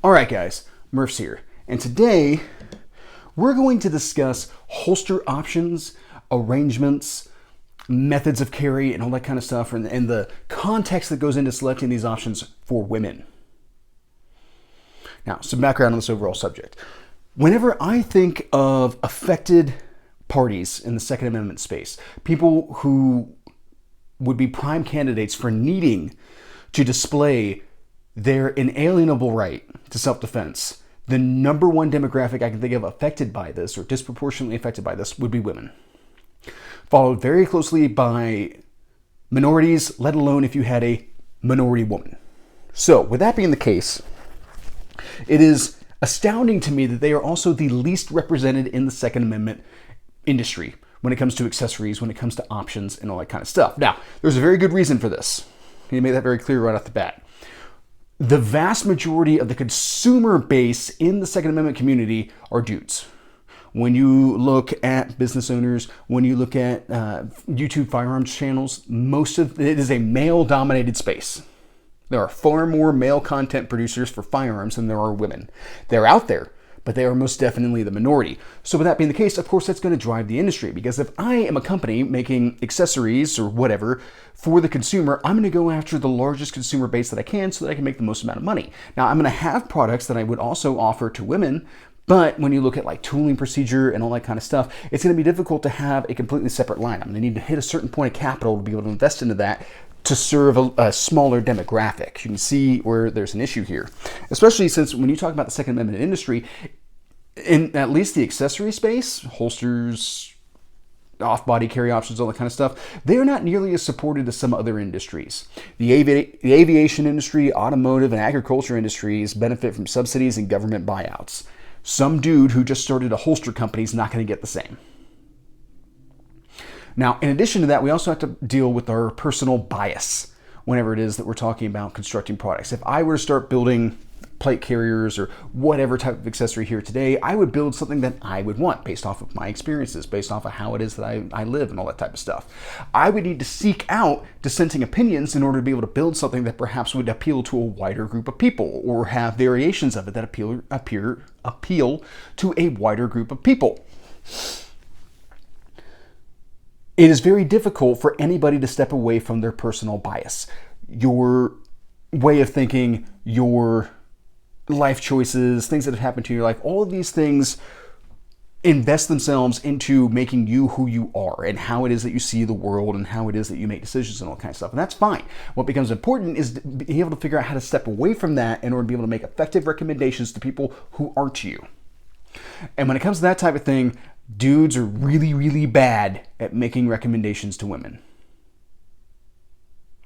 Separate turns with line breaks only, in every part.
All right, guys, Murph's here, and today we're going to discuss holster options, arrangements, methods of carry, and all that kind of stuff, and the context that goes into selecting these options for women. Now, some background on this overall subject. Whenever I think of affected parties in the Second Amendment space, people who would be prime candidates for needing to display their inalienable right to self-defense, the number one demographic I can think of affected by this or disproportionately affected by this would be women. Followed very closely by minorities, let alone if you had a minority woman. So with that being the case, it is astounding to me that they are also the least represented in the Second Amendment industry when it comes to accessories, when it comes to options and all that kind of stuff. Now, there's a very good reason for this. You made that very clear right off the bat. The vast majority of the consumer base in the Second Amendment community are dudes. When you look at business owners, when you look at YouTube firearms channels, most of it is a male-dominated space. There are far more male content producers for firearms than there are women. They're out there, but they are most definitely the minority. So with that being the case, of course, that's going to drive the industry, because if I am a company making accessories or whatever for the consumer, I'm going to go after the largest consumer base that I can so that I can make the most amount of money. Now, I'm going to have products that I would also offer to women, but when you look at like tooling procedure and all that kind of stuff, it's going to be difficult to have a completely separate line. I'm going to need to hit a certain point of capital to be able to invest into that to serve a smaller demographic. You can see where there's an issue here, especially since when you talk about the Second Amendment industry, in at least the accessory space, holsters, off-body carry options, all that kind of stuff, they are not nearly as supported as some other industries. The aviation industry, automotive, and agriculture industries benefit from subsidies and government buyouts. Some dude who just started a holster company is not going to get the same. Now, in addition to that, we also have to deal with our personal bias whenever it is that we're talking about constructing products. If I were to start building plate carriers or whatever type of accessory here today, I would build something that I would want based off of my experiences, based off of how it is that I live and all that type of stuff. I would need to seek out dissenting opinions in order to be able to build something that perhaps would appeal to a wider group of people or have variations of it that appeal to a wider group of people. It is very difficult for anybody to step away from their personal bias. Your way of thinking, your life choices, things that have happened to your life, all of these things invest themselves into making you who you are and how it is that you see the world and how it is that you make decisions and all kinds of stuff. And that's fine. What becomes important is to be able to figure out how to step away from that in order to be able to make effective recommendations to people who aren't you. And when it comes to that type of thing, dudes are really, really bad at making recommendations to women.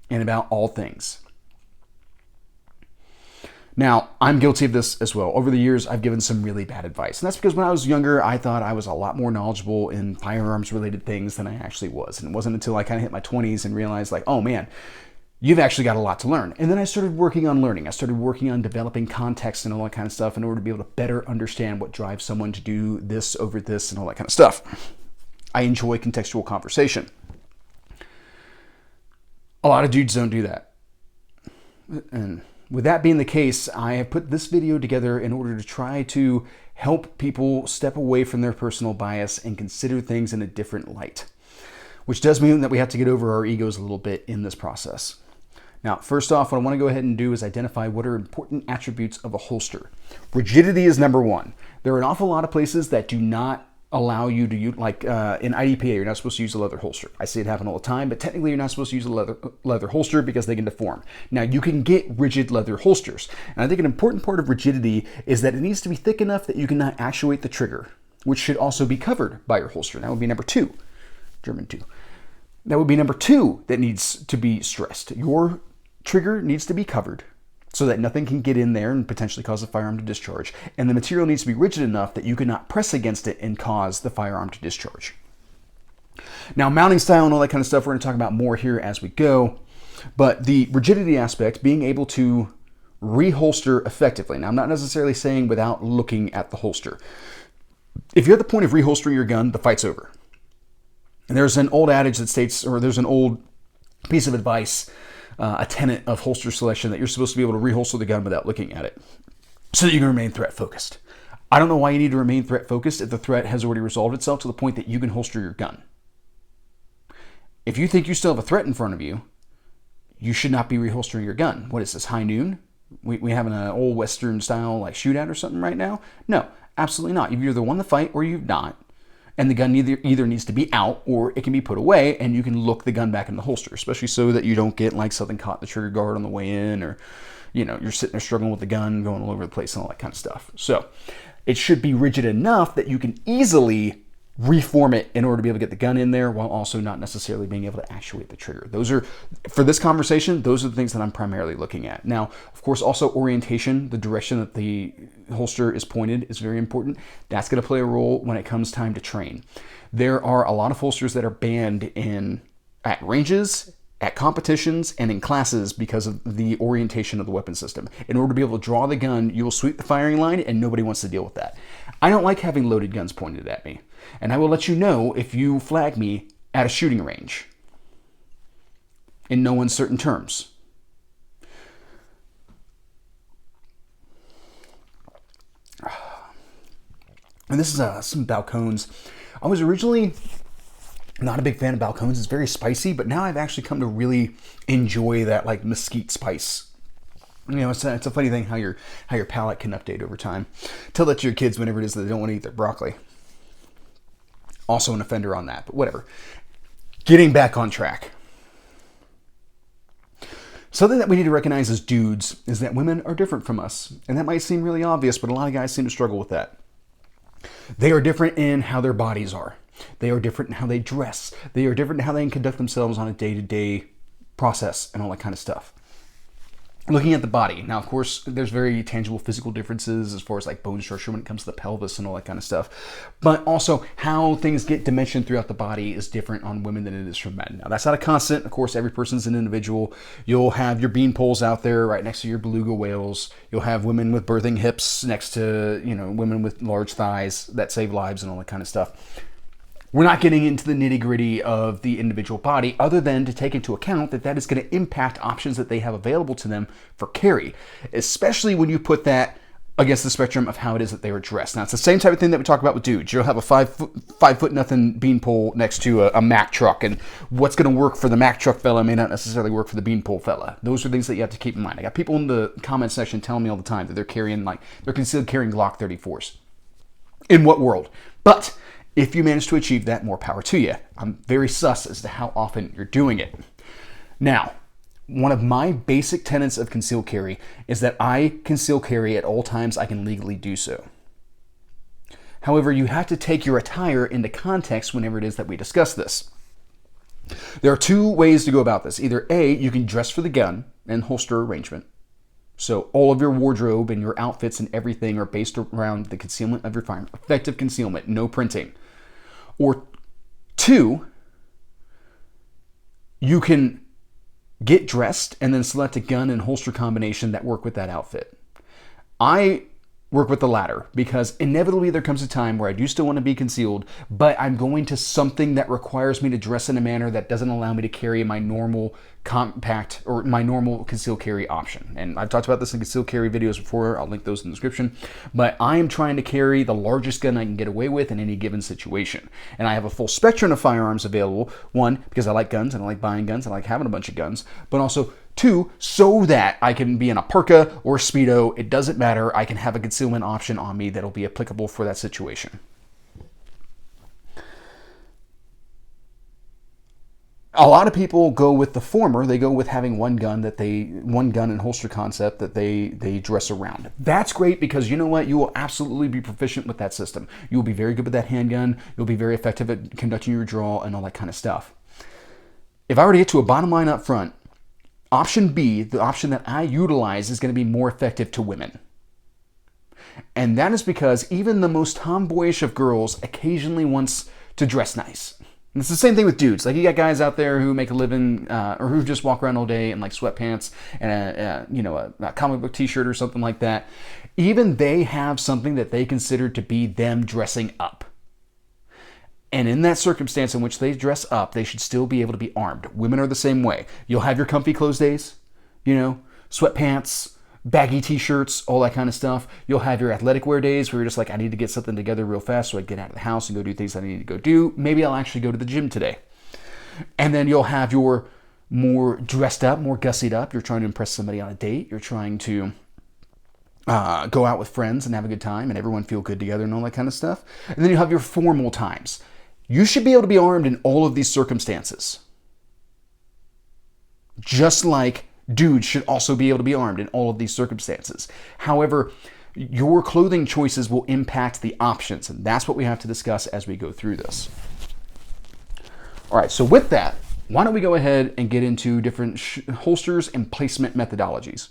And about all things. Now, I'm guilty of this as well. Over the years, I've given some really bad advice. And that's because when I was younger, I thought I was a lot more knowledgeable in firearms-related things than I actually was. And it wasn't until I kind of hit my 20s and realized, like, oh man, you've actually got a lot to learn. And then I started working on learning. I started working on developing context and all that kind of stuff in order to be able to better understand what drives someone to do this over this and all that kind of stuff. I enjoy contextual conversation. A lot of dudes don't do that. And with that being the case, I have put this video together in order to try to help people step away from their personal bias and consider things in a different light, which does mean that we have to get over our egos a little bit in this process. Now, first off, what I want to go ahead and do is identify what are important attributes of a holster. Rigidity is number one. There are an awful lot of places that do not allow you to use, like in IDPA, you're not supposed to use a leather holster. I see it happen all the time, but technically you're not supposed to use a leather holster because they can deform. Now, you can get rigid leather holsters. And I think an important part of rigidity is that it needs to be thick enough that you cannot actuate the trigger, which should also be covered by your holster. That would be number two. German two. That would be number two that needs to be stressed. Your trigger needs to be covered so that nothing can get in there and potentially cause the firearm to discharge. And the material needs to be rigid enough that you cannot press against it and cause the firearm to discharge. Now, mounting style and all that kind of stuff, we're going to talk about more here as we go. But the rigidity aspect, being able to reholster effectively. Now, I'm not necessarily saying without looking at the holster. If you're at the point of reholstering your gun, the fight's over. And there's an old adage that states, or there's an old piece of advice, a tenet of holster selection, that you're supposed to be able to reholster the gun without looking at it. so that you can remain threat focused. I don't know why you need to remain threat focused if the threat has already resolved itself to the point that you can holster your gun. If you think you still have a threat in front of you, you should not be reholstering your gun. What is this, high noon? We having an old Western style like shootout or something right now? No, absolutely not. You've either won the fight or you've not. And the gun either needs to be out or it can be put away and you can look the gun back in the holster, especially so that you don't get like something caught in the trigger guard on the way in, or you're sitting there struggling with the gun, going all over the place and all that kind of stuff. So it should be rigid enough that you can easily reform it in order to be able to get the gun in there while also not necessarily being able to actuate the trigger. Those are, for this conversation, those are the things that I'm primarily looking at. Now, of course, also orientation, the direction that the holster is pointed is very important. That's going to play a role when it comes time to train. There are a lot of holsters that are banned at ranges, at competitions, and in classes because of the orientation of the weapon system. In order to be able to draw the gun, you will sweep the firing line and nobody wants to deal with that. I don't like having loaded guns pointed at me. And I will let you know if you flag me at a shooting range. In no uncertain terms. And this is some Balcones. I was originally not a big fan of Balcones. It's very spicy, but now I've actually come to really enjoy that like mesquite spice. It's a funny thing how your palate can update over time. Tell that to your kids whenever it is that they don't want to eat their broccoli. Also an offender on that, but whatever. Getting back on track. Something that we need to recognize as dudes is that women are different from us. And that might seem really obvious, but a lot of guys seem to struggle with that. They are different in how their bodies are. They are different in how they dress. They are different in how they can conduct themselves on a day-to-day process and all that kind of stuff. Looking at the body. Now, of course, there's very tangible physical differences as far as like bone structure when it comes to the pelvis and all that kind of stuff. But also how things get dimensioned throughout the body is different on women than it is for men. Now, that's not a constant. Of course, every person's an individual. You'll have your bean poles out there right next to your beluga whales. You'll have women with birthing hips next to, women with large thighs that save lives and all that kind of stuff. We're not getting into the nitty-gritty of the individual body other than to take into account that is going to impact options that they have available to them for carry, especially when you put that against the spectrum of how it is that they were dressed. Now, it's the same type of thing that we talk about with dudes. You'll have a 5 foot nothing beanpole next to a Mack truck, and what's going to work for the Mack truck fella may not necessarily work for the beanpole fella. Those are things that you have to keep in mind. I got people in the comment section telling me all the time that they're considered carrying Glock 34s. In what world? But if you manage to achieve that, more power to you. I'm very sus as to how often you're doing it. Now, one of my basic tenets of concealed carry is that I conceal carry at all times I can legally do so. However, you have to take your attire into context whenever it is that we discuss this. There are two ways to go about this. Either A, you can dress for the gun and holster arrangement. So all of your wardrobe and your outfits and everything are based around the concealment of your firearm. Effective concealment, no printing. Or two, you can get dressed and then select a gun and holster combination that work with that outfit. I work with the latter because inevitably there comes a time where I do still want to be concealed, but I'm going to something that requires me to dress in a manner that doesn't allow me to carry my normal compact or my normal concealed carry option. And I've talked about this in concealed carry videos before. I'll link those in the description. But I am trying to carry the largest gun I can get away with in any given situation. And I have a full spectrum of firearms available. One, because I like guns and I like buying guns. I like having a bunch of guns. But also, two, so that I can be in a parka or Speedo. It doesn't matter. I can have a concealment option on me that'll be applicable for that situation. A lot of people go with the former. They go with having one gun and holster concept that they dress around. That's great because you know what? You will absolutely be proficient with that system. You will be very good with that handgun. You'll be very effective at conducting your draw and all that kind of stuff. If I were to get to a bottom line up front, option B, the option that I utilize, is going to be more effective to women. And that is because even the most tomboyish of girls occasionally wants to dress nice. And it's the same thing with dudes. Like, you got guys out there who make a living or who just walk around all day in like sweatpants and a comic book t-shirt or something like that. Even they have something that they consider to be them dressing up. And in that circumstance in which they dress up, they should still be able to be armed. Women are the same way. You'll have your comfy clothes days, sweatpants, baggy t-shirts, all that kind of stuff. You'll have your athletic wear days where you're just like, I need to get something together real fast so I get out of the house and go do things I need to go do. Maybe I'll actually go to the gym today. And then you'll have your more dressed up, more gussied up. You're trying to impress somebody on a date. You're trying to go out with friends and have a good time and everyone feel good together and all that kind of stuff. And then you have your formal times. You should be able to be armed in all of these circumstances. Just like dudes should also be able to be armed in all of these circumstances. However, your clothing choices will impact the options, and that's what we have to discuss as we go through this. All right, so with that, why don't we go ahead and get into different holsters and placement methodologies.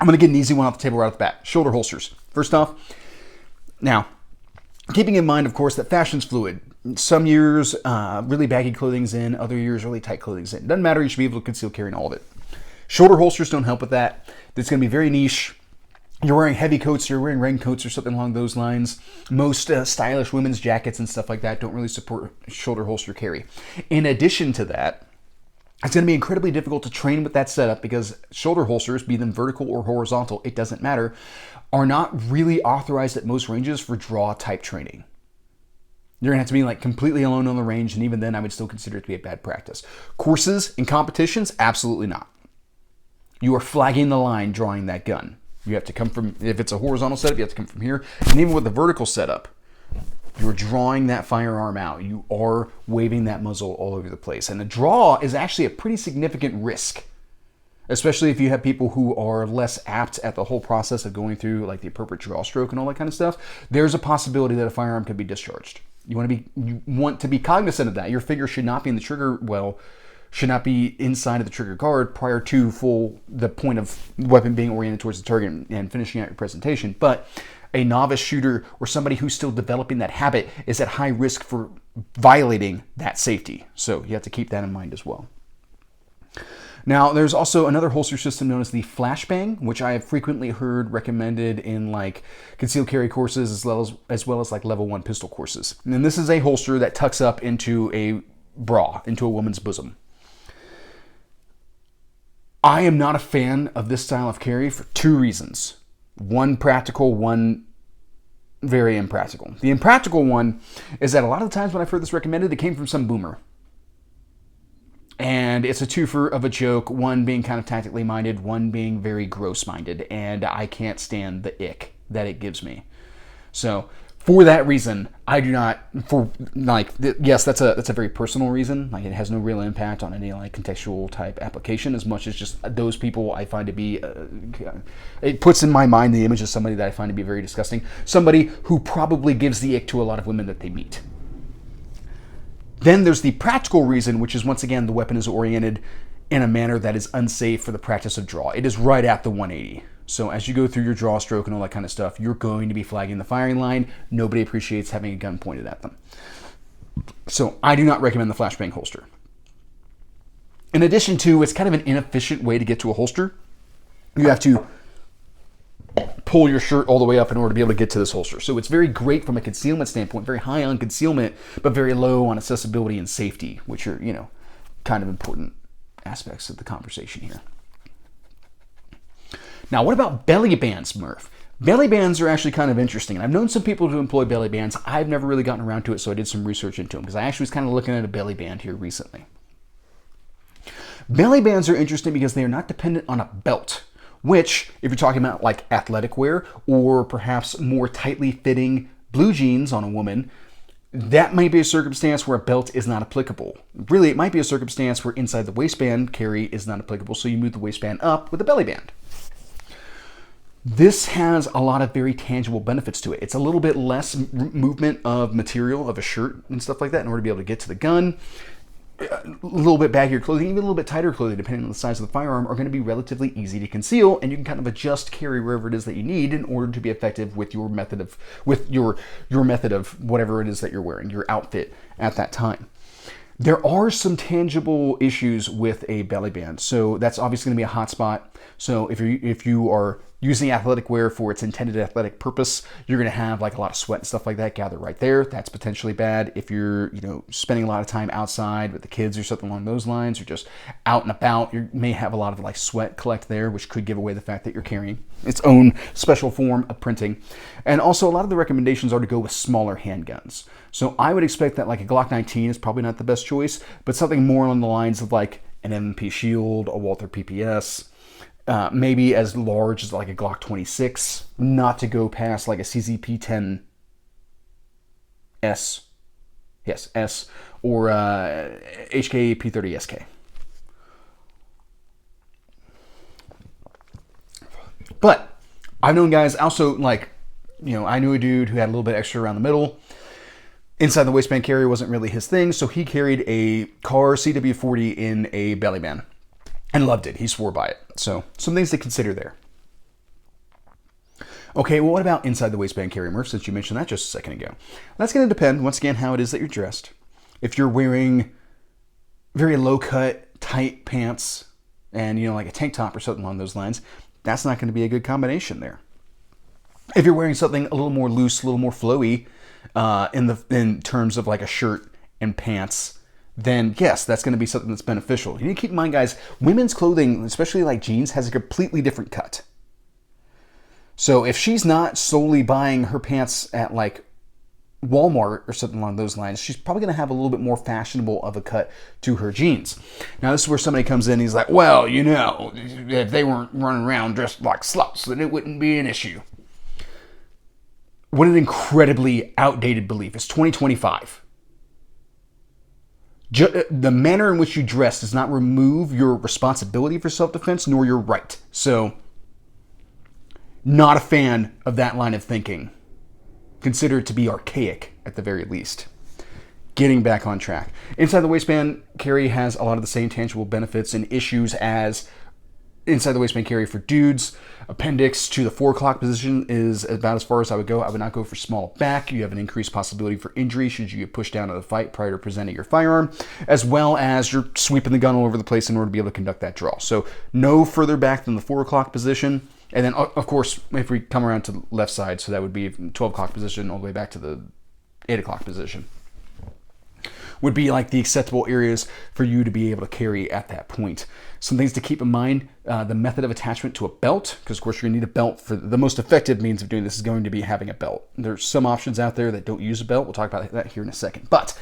I'm going to get an easy one off the table right off the bat. Shoulder holsters. First off, now, keeping in mind, of course, that fashion's fluid. Some years, really baggy clothing's in. Other years, really tight clothing's in. Doesn't matter. You should be able to conceal carry in all of it. Shoulder holsters don't help with that. It's going to be very niche. You're wearing heavy coats, you're wearing raincoats or something along those lines. Most stylish women's jackets and stuff like that don't really support shoulder holster carry. In addition to that, it's going to be incredibly difficult to train with that setup because shoulder holsters, be them vertical or horizontal, it doesn't matter, are not really authorized at most ranges for draw type training. You're going to have to be like completely alone on the range, and even then I would still consider it to be a bad practice. Courses and competitions, absolutely not. You are flagging the line drawing that gun. You have to come from, if it's a horizontal setup, you have to come from here. And even with the vertical setup, you're drawing that firearm out. You are waving that muzzle all over the place. And the draw is actually a pretty significant risk, especially if you have people who are less apt at the whole process of going through like the appropriate draw stroke and all that kind of stuff. There's a possibility that a firearm could be discharged. You want to be cognizant of that. Your finger should not be in the trigger well, should not be inside of the trigger guard prior to the point of the weapon being oriented towards the target and finishing out your presentation. But a novice shooter or somebody who's still developing that habit is at high risk for violating that safety. So you have to keep that in mind as well. Now, there's also another holster system known as the flashbang, which I have frequently heard recommended in like concealed carry courses as well as like level 1 pistol courses. And this is a holster that tucks up into a bra, into a woman's bosom. I am not a fan of this style of carry for two reasons. One practical, one very impractical. The impractical one is that a lot of the times when I've heard this recommended, it came from some boomer. And it's a twofer of a joke, one being kind of tactically minded, one being very gross minded, and I can't stand the ick that it gives me. So for that reason, I do not, yes, that's a very personal reason. Like, it has no real impact on any like contextual type application as much as just those people I find to be, it puts in my mind the image of somebody that I find to be very disgusting. Somebody who probably gives the ick to a lot of women that they meet. Then there's the practical reason, which is once again, the weapon is oriented in a manner that is unsafe for the practice of draw. It is right at the 180. So as you go through your draw stroke and all that kind of stuff, you're going to be flagging the firing line. Nobody appreciates having a gun pointed at them. So I do not recommend the flashbang holster. In addition to, it's kind of an inefficient way to get to a holster. You have to pull your shirt all the way up in order to be able to get to this holster. So it's very great from a concealment standpoint, very high on concealment, but very low on accessibility and safety, which are, kind of important aspects of the conversation here. Now, what about belly bands, Murph? Belly bands are actually kind of interesting. And I've known some people who employ belly bands. I've never really gotten around to it, so I did some research into them because I actually was kind of looking at a belly band here recently. Belly bands are interesting because they are not dependent on a belt, which, if you're talking about like athletic wear or perhaps more tightly fitting blue jeans on a woman, that might be a circumstance where a belt is not applicable. Really, it might be a circumstance where inside the waistband carry is not applicable, so you move the waistband up with a belly band. This has a lot of very tangible benefits to it. It's a little bit less movement of material of a shirt and stuff like that in order to be able to get to the gun. A little bit baggier clothing, even a little bit tighter clothing, depending on the size of the firearm, are going to be relatively easy to conceal, and you can kind of adjust carry wherever it is that you need in order to be effective with your method of whatever it is that you're wearing, your outfit at that time. There are some tangible issues with a belly band, so that's obviously going to be a hot spot. So if you are using athletic wear for its intended athletic purpose, you're going to have like a lot of sweat and stuff like that gather right there. That's potentially bad. If you're, spending a lot of time outside with the kids or something along those lines, or just out and about, you may have a lot of like sweat collect there, which could give away the fact that you're carrying its own special form of printing. And also, a lot of the recommendations are to go with smaller handguns. So I would expect that like a Glock 19 is probably not the best choice, but something more along the lines of like an M&P Shield, a Walther PPS, maybe as large as like a Glock 26, not to go past like a CZP-10 S, yes, S, or HK P30 SK. But I've known guys also, like, I knew a dude who had a little bit extra around the middle. Inside the waistband carry wasn't really his thing, so he carried a Car CW40 in a belly band and loved it. He swore by it. So some things to consider there. Okay, well, what about inside the waistband carry, Murph, since you mentioned that just a second ago? That's going to depend, once again, how it is that you're dressed. If you're wearing very low-cut, tight pants and, like a tank top or something along those lines, that's not going to be a good combination there. If you're wearing something a little more loose, a little more flowy, in terms of like a shirt and pants, then yes, that's going to be something that's beneficial. You need to keep in mind, guys, women's clothing, especially like jeans, has a completely different cut. So if she's not solely buying her pants at like Walmart or something along those lines, she's probably going to have a little bit more fashionable of a cut to her jeans. Now, this is where somebody comes in and he's like, well, if they weren't running around dressed like sluts, then it wouldn't be an issue. What an incredibly outdated belief. It's 2025. The manner in which you dress does not remove your responsibility for self-defense nor your right. So, not a fan of that line of thinking. Consider it to be archaic at the very least. Getting back on track. Inside the waistband carry has a lot of the same tangible benefits and issues as inside the waistband carry for dudes. Appendix to the 4 o'clock position is about as far as I would go. I would not go for small back. You have an increased possibility for injury should you get pushed down in a fight prior to presenting your firearm, as well as you're sweeping the gun all over the place in order to be able to conduct that draw. So no further back than the 4 o'clock position. And then, of course, if we come around to the left side, so that would be from 12 o'clock position all the way back to the 8 o'clock position, would be like the acceptable areas for you to be able to carry at that point. Some things to keep in mind, the method of attachment to a belt, because of course you're going to need a belt. For the most effective means of doing this is going to be having a belt. There's some options out there that don't use a belt. We'll talk about that here in a second. But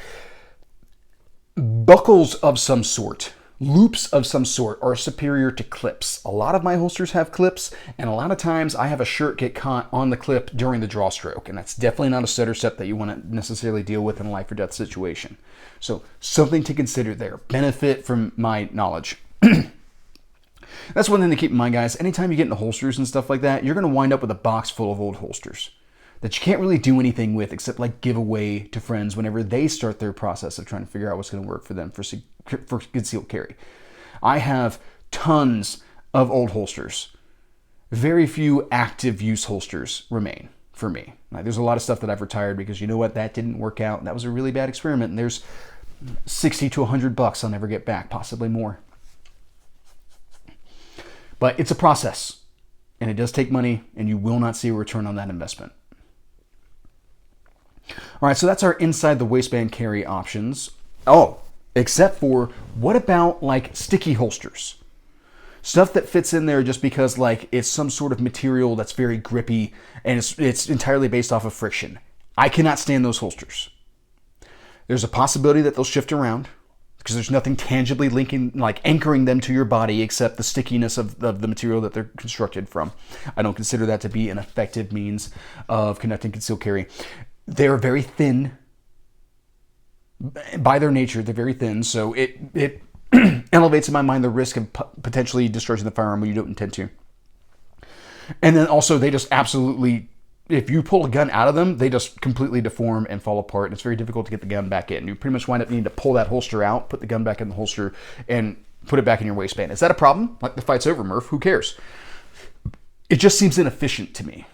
buckles of some sort, loops of some sort are superior to clips. A lot of my holsters have clips, and a lot of times I have a shirt get caught on the clip during the draw stroke, and that's definitely not a setter step that you want to necessarily deal with in a life or death situation. So something to consider there. Benefit from my knowledge. That's one thing to keep in mind, guys. Anytime you get into holsters and stuff like that, you're going to wind up with a box full of old holsters that you can't really do anything with except like give away to friends whenever they start their process of trying to figure out what's going to work for them for concealed carry. I have tons of old holsters. Very few active use holsters remain for me. Like, there's a lot of stuff that I've retired because you know what, that didn't work out. That was a really bad experiment, and there's $60 to $100 I'll never get back, possibly more. But it's a process, and it does take money, and you will not see a return on that investment. All right, so that's our inside the waistband carry options. Oh, except for, what about like sticky holsters? Stuff that fits in there just because like it's some sort of material that's very grippy and it's entirely based off of friction. I cannot stand those holsters. There's a possibility that they'll shift around because there's nothing tangibly anchoring them to your body except the stickiness of the material that they're constructed from. I don't consider that to be an effective means of conducting concealed carry. They're very thin. By their nature, they're very thin, so it elevates in my mind the risk of potentially discharging the firearm when you don't intend to. And then also, they just absolutely, if you pull a gun out of them, they just completely deform and fall apart. And it's very difficult to get the gun back in. You pretty much wind up needing to pull that holster out, put the gun back in the holster, and put it back in your waistband. Is that a problem? Like, the fight's over, Murph. Who cares? It just seems inefficient to me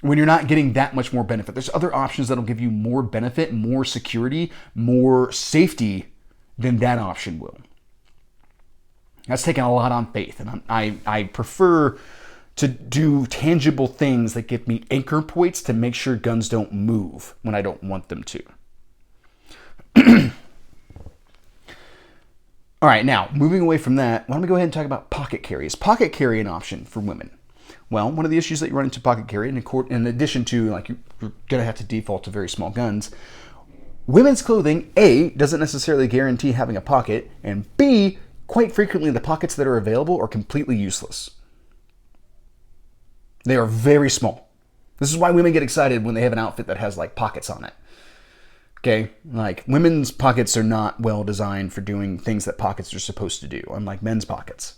when you're not getting that much more benefit. There's other options that'll give you more benefit, more security, more safety than that option will. That's taking a lot on faith, and I prefer to do tangible things that give me anchor points to make sure guns don't move when I don't want them to. All right, now, moving away from that, why don't we go ahead and talk about pocket carry? Is pocket carry an option for women? Well, one of the issues that you run into pocket carry, in addition to, like, you're going to have to default to very small guns, women's clothing, A, doesn't necessarily guarantee having a pocket, and B, quite frequently the pockets that are available are completely useless. They are very small. This is why women get excited when they have an outfit that has, like, pockets on it. Okay, like, women's pockets are not well designed for doing things that pockets are supposed to do, unlike men's pockets.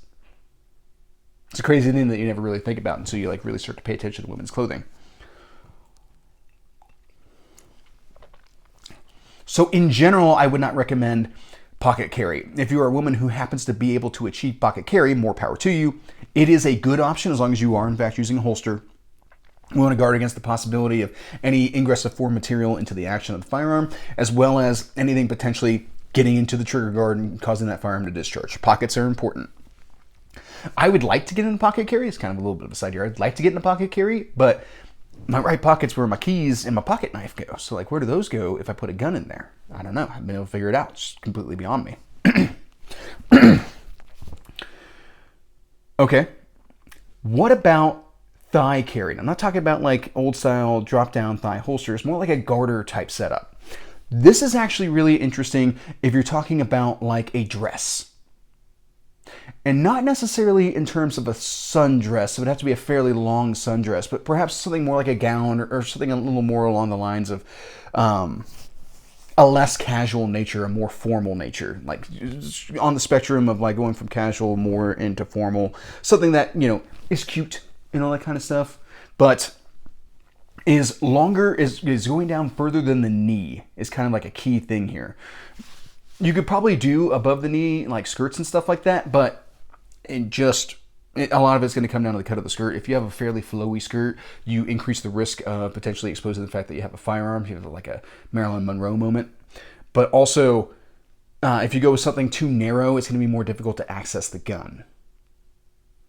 It's a crazy thing that you never really think about until you, like, really start to pay attention to women's clothing. So in general, I would not recommend pocket carry. If you are a woman who happens to be able to achieve pocket carry, more power to you. It is a good option as long as you are, in fact, using a holster. We want to guard against the possibility of any ingress of foreign material into the action of the firearm, as well as anything potentially getting into the trigger guard and causing that firearm to discharge. Pockets are important. I would like to get into pocket carry. It's kind of a little bit of a side here. I'd like to get into pocket carry, but my right pocket's where my keys and my pocket knife go. So, like, where do those go if I put a gun in there? I don't know. I haven't been able to figure it out. It's completely beyond me. Okay. What about thigh carry? I'm not talking about like old style drop down thigh holsters, more like a garter type setup. This is actually really interesting if you're talking about like a dress. And not necessarily in terms of a sundress. It would have to be a fairly long sundress, but perhaps something more like a gown or something a little more along the lines of a less casual nature, a more formal nature, like on the spectrum of like going from casual more into formal, something that, you know, is cute and all that kind of stuff, but is longer, is going down further than the knee is kind of like a key thing here. You could probably do above the knee, like skirts and stuff like that, but a lot of it's going to come down to the cut of the skirt. If you have a fairly flowy skirt, you increase the risk of potentially exposing the fact that you have a firearm. You have like a Marilyn Monroe moment. But also, if you go with something too narrow, it's going to be more difficult to access the gun.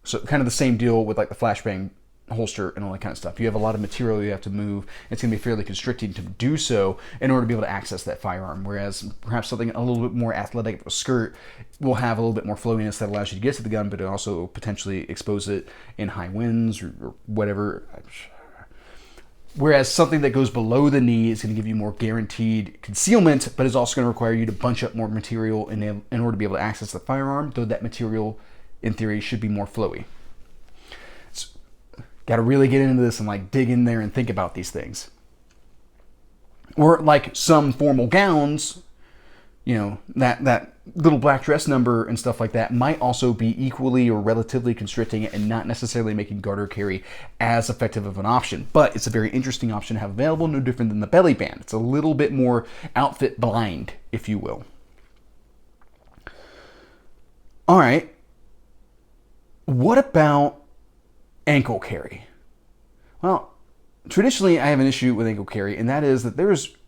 So kind of the same deal with like the flashbang holster and all that kind of stuff. You have a lot of material you have to move. It's going to be fairly constricting to do so in order to be able to access that firearm. Whereas perhaps something a little bit more athletic, a skirt, will have a little bit more flowiness that allows you to get to the gun, but it also potentially expose it in high winds or whatever. Whereas something that goes below the knee is going to give you more guaranteed concealment, but is also going to require you to bunch up more material in order to be able to access the firearm, though that material, in theory, should be more flowy. Got to really get into this and like dig in there and think about these things. Or like some formal gowns, you know, that little black dress number and stuff like that might also be equally or relatively constricting and not necessarily making garter carry as effective of an option. But it's a very interesting option to have available, no different than the belly band. It's a little bit more outfit blind, if you will. All right. What about ankle carry? Well, traditionally I have an issue with ankle carry, and that is that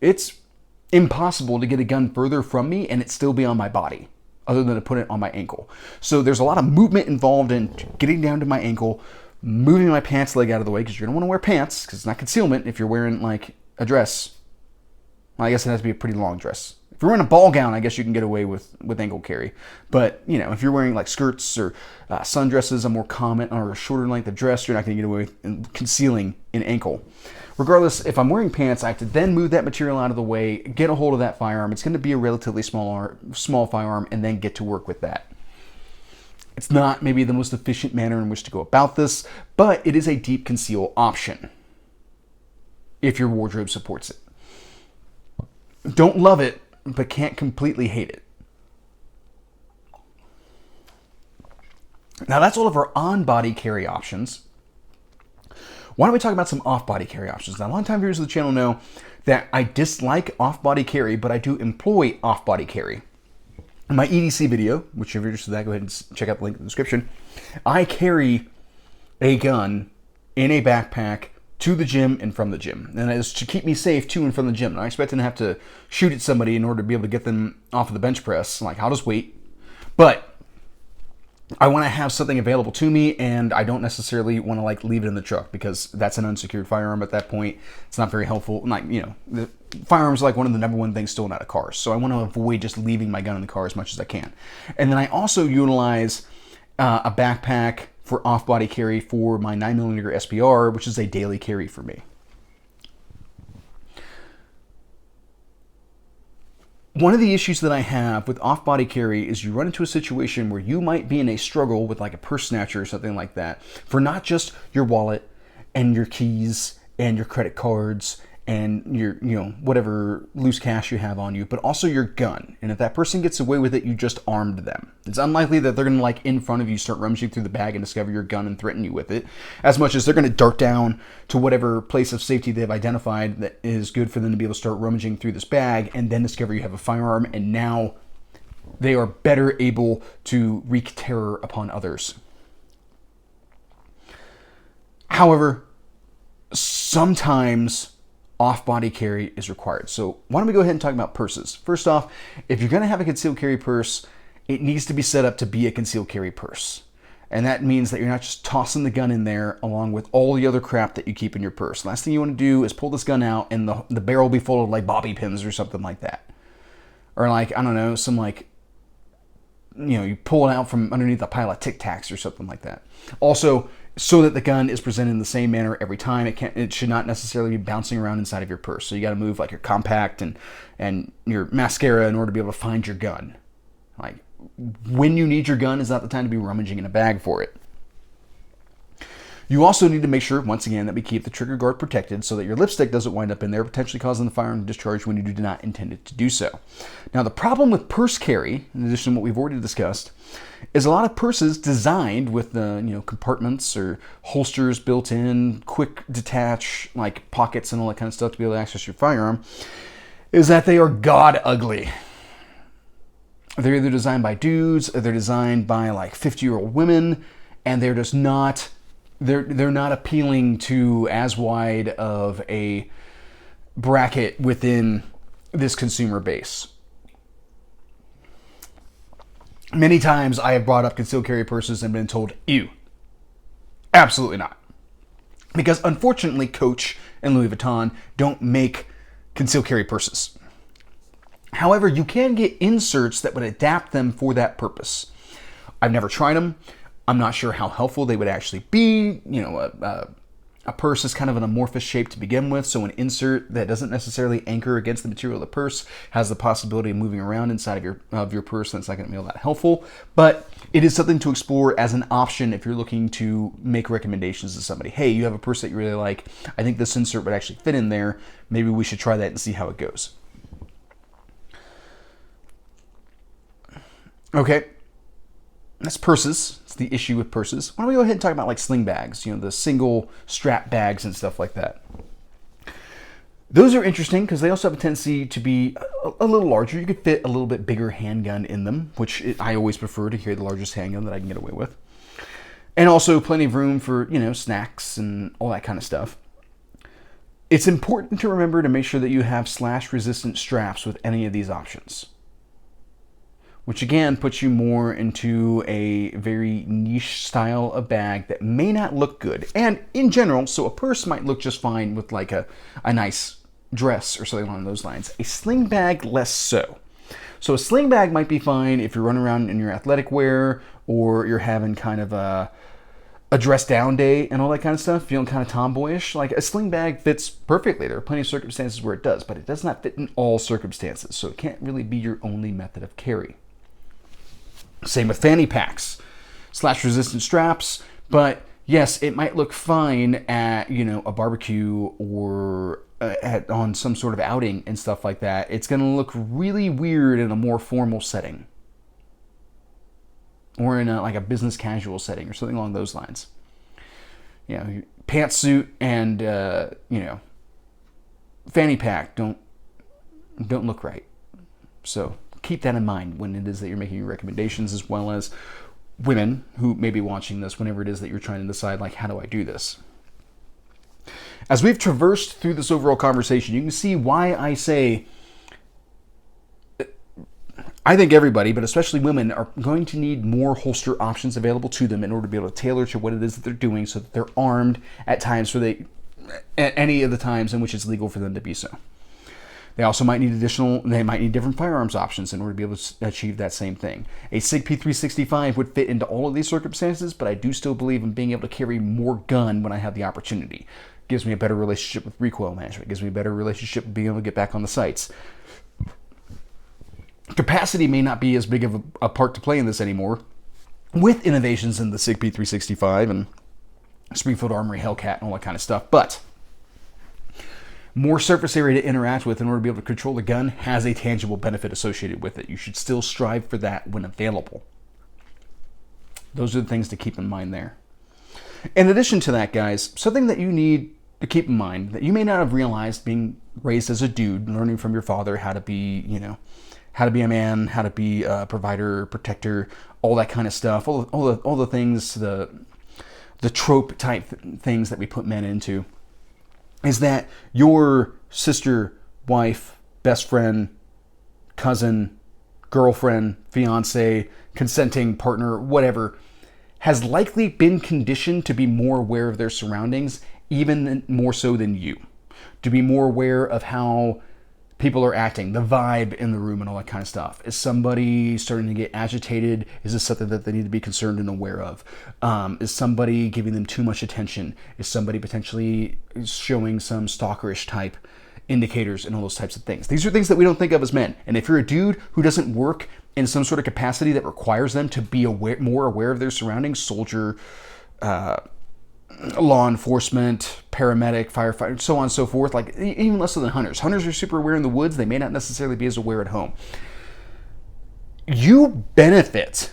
it's impossible to get a gun further from me and it still be on my body, other than to put it on my ankle. So there's a lot of movement involved in getting down to my ankle, moving my pants leg out of the way, because you're going to want to wear pants, because it's not concealment if you're wearing like a dress. Well, I guess it has to be a pretty long dress. If you're wearing a ball gown, I guess you can get away with ankle carry. But, you know, if you're wearing like skirts or sundresses, a more common or a shorter length of dress, you're not going to get away with concealing an ankle. Regardless, if I'm wearing pants, I have to then move that material out of the way, get a hold of that firearm. It's going to be a relatively small firearm, and then get to work with that. It's not maybe the most efficient manner in which to go about this, but it is a deep conceal option if your wardrobe supports it. Don't love it, but can't completely hate it. Now that's all of our on-body carry options. Why don't we talk about some off-body carry options? Now, long-time viewers of the channel know that I dislike off-body carry, but I do employ off-body carry. In my EDC video, which if you're interested in that, go ahead and check out the link in the description. I carry a gun in a backpack to the gym and from the gym. And it's to keep me safe to and from the gym. And I expect to have to shoot at somebody in order to be able to get them off of the bench press. Like, I'll just wait. But I want to have something available to me, and I don't necessarily want to like leave it in the truck because that's an unsecured firearm at that point. It's not very helpful. Like, the firearms are like one of the number one things stolen out of cars. So I want to avoid just leaving my gun in the car as much as I can. And then I also utilize a backpack for off-body carry for my 9mm SBR, which is a daily carry for me. One of the issues that I have with off-body carry is you run into a situation where you might be in a struggle with like a purse snatcher or something like that for not just your wallet and your keys and your credit cards and your, whatever loose cash you have on you, but also your gun. And if that person gets away with it, you just armed them. It's unlikely that they're going to like in front of you start rummaging through the bag and discover your gun and threaten you with it, as much as they're going to dart down to whatever place of safety they've identified that is good for them to be able to start rummaging through this bag and then discover you have a firearm, and now they are better able to wreak terror upon others. However, sometimes off-body carry is required. So why don't we go ahead and talk about purses? First off, if you're going to have a concealed carry purse, it needs to be set up to be a concealed carry purse. And that means that you're not just tossing the gun in there along with all the other crap that you keep in your purse. Last thing you want to do is pull this gun out and the barrel be full of like bobby pins or something like that. Or like, I don't know, some like, you pull it out from underneath a pile of Tic Tacs or something like that. Also, so that the gun is presented in the same manner every time. It should not necessarily be bouncing around inside of your purse. So you got to move like your compact and your mascara in order to be able to find your gun. Like, when you need your gun is not the time to be rummaging in a bag for it. You also need to make sure, once again, that we keep the trigger guard protected so that your lipstick doesn't wind up in there, potentially causing the firearm to discharge when you do not intend it to do so. Now, the problem with purse carry, in addition to what we've already discussed, is a lot of purses designed with the compartments or holsters built in, quick detach, like pockets and all that kind of stuff to be able to access your firearm, is that they are god ugly. They're either designed by dudes or they're designed by like 50-year-old women, and they're just not... They're not appealing to as wide of a bracket within this consumer base. Many times I have brought up concealed carry purses and been told, ew, absolutely not. Because unfortunately, Coach and Louis Vuitton don't make concealed carry purses. However, you can get inserts that would adapt them for that purpose. I've never tried them. I'm not sure how helpful they would actually be. A purse is kind of an amorphous shape to begin with, so an insert that doesn't necessarily anchor against the material of the purse has the possibility of moving around inside of your purse, and it's not going to be all that helpful. But it is something to explore as an option if you're looking to make recommendations to somebody. Hey, you have a purse that you really like. I think this insert would actually fit in there. Maybe we should try that and see how it goes. Okay. That's purses. It's the issue with purses. Why don't we go ahead and talk about like sling bags, the single strap bags and stuff like that. Those are interesting because they also have a tendency to be a little larger. You could fit a little bit bigger handgun in them, which I always prefer to carry the largest handgun that I can get away with. And also plenty of room for, snacks and all that kind of stuff. It's important to remember to make sure that you have slash-resistant straps with any of these options, which again puts you more into a very niche style of bag that may not look good. And in general, so a purse might look just fine with like a nice dress or something along those lines. A sling bag, less so. So a sling bag might be fine if you're running around in your athletic wear or you're having kind of a dress down day and all that kind of stuff, feeling kind of tomboyish. Like a sling bag fits perfectly. There are plenty of circumstances where it does, but it does not fit in all circumstances. So it can't really be your only method of carry. Same with fanny packs, slash-resistant straps, but yes, it might look fine at, a barbecue or on some sort of outing and stuff like that. It's going to look really weird in a more formal setting or in a business casual setting or something along those lines. Pantsuit and, fanny pack don't look right. So keep that in mind when it is that you're making your recommendations, as well as women who may be watching this whenever it is that you're trying to decide, how do I do this? As we've traversed through this overall conversation, you can see why I say I think everybody, but especially women, are going to need more holster options available to them in order to be able to tailor to what it is that they're doing, so that they're armed at times at any of the times in which it's legal for them to be so. They also might need different firearms options in order to be able to achieve that same thing. A SIG P365 would fit into all of these circumstances, but I do still believe in being able to carry more gun when I have the opportunity. It gives me a better relationship with recoil management. It gives me a better relationship with being able to get back on the sights. Capacity may not be as big of a part to play in this anymore, with innovations in the SIG P365 and Springfield Armory Hellcat and all that kind of stuff, but more surface area to interact with in order to be able to control the gun has a tangible benefit associated with it. You should still strive for that when available. Those are the things to keep in mind there. In addition to that, guys, something that you need to keep in mind that you may not have realized being raised as a dude, learning from your father how to be, how to be a man, how to be a provider, protector, all that kind of stuff, all the things, the trope type things that we put men into, is that your sister, wife, best friend, cousin, girlfriend, fiance, consenting partner, whatever, has likely been conditioned to be more aware of their surroundings, even more so than you. To be more aware of how people are acting, the vibe in the room and all that kind of stuff. Is somebody starting to get agitated? Is this something that they need to be concerned and aware of? Is somebody giving them too much attention? Is somebody potentially showing some stalkerish type indicators and all those types of things? These are things that we don't think of as men. And if you're a dude who doesn't work in some sort of capacity that requires them to be more aware of their surroundings, soldier, law enforcement, paramedic, firefighter, so on and so forth, like even less so than hunters. Hunters are super aware in the woods. They may not necessarily be as aware at home. You benefit,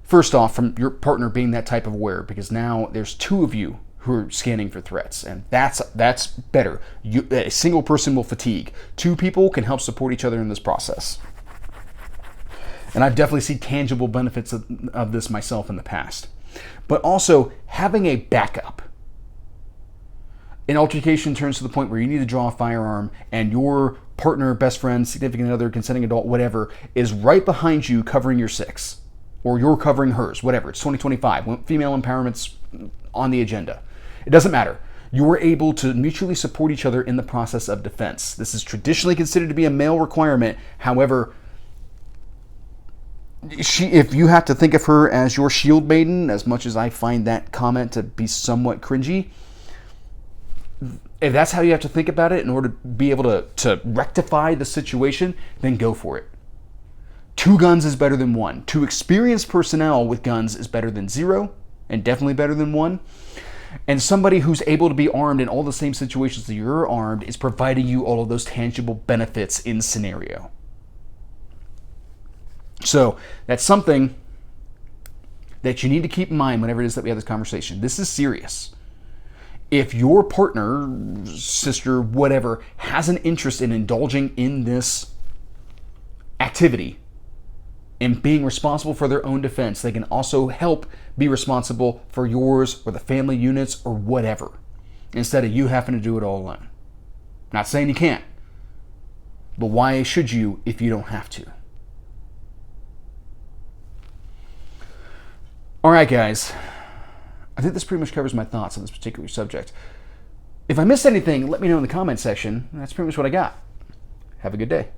first off, from your partner being that type of aware, because now there's two of you who are scanning for threats, and that's better. A single person will fatigue. Two people can help support each other in this process. And I've definitely seen tangible benefits of this myself in the past. But also having a backup. An altercation turns to the point where you need to draw a firearm and your partner, best friend, significant other, consenting adult, whatever, is right behind you covering your six. Or you're covering hers, whatever. It's 2025. Female empowerment's on the agenda. It doesn't matter. You are able to mutually support each other in the process of defense. This is traditionally considered to be a male requirement. However, if you have to think of her as your shield maiden, as much as I find that comment to be somewhat cringy, if that's how you have to think about it in order to be able to rectify the situation, then go for it. 2 guns is better than 1. 2 experienced personnel with guns is better than 0, and definitely better than 1. And somebody who's able to be armed in all the same situations that you're armed is providing you all of those tangible benefits in scenario. So that's something that you need to keep in mind whenever it is that we have this conversation. This is serious. If your partner, sister, whatever, has an interest in indulging in this activity and being responsible for their own defense, they can also help be responsible for yours or the family units or whatever, instead of you having to do it all alone. Not saying you can't, but why should you if you don't have to? All right, guys. I think this pretty much covers my thoughts on this particular subject. If I missed anything, let me know in the comment section. That's pretty much what I got. Have a good day.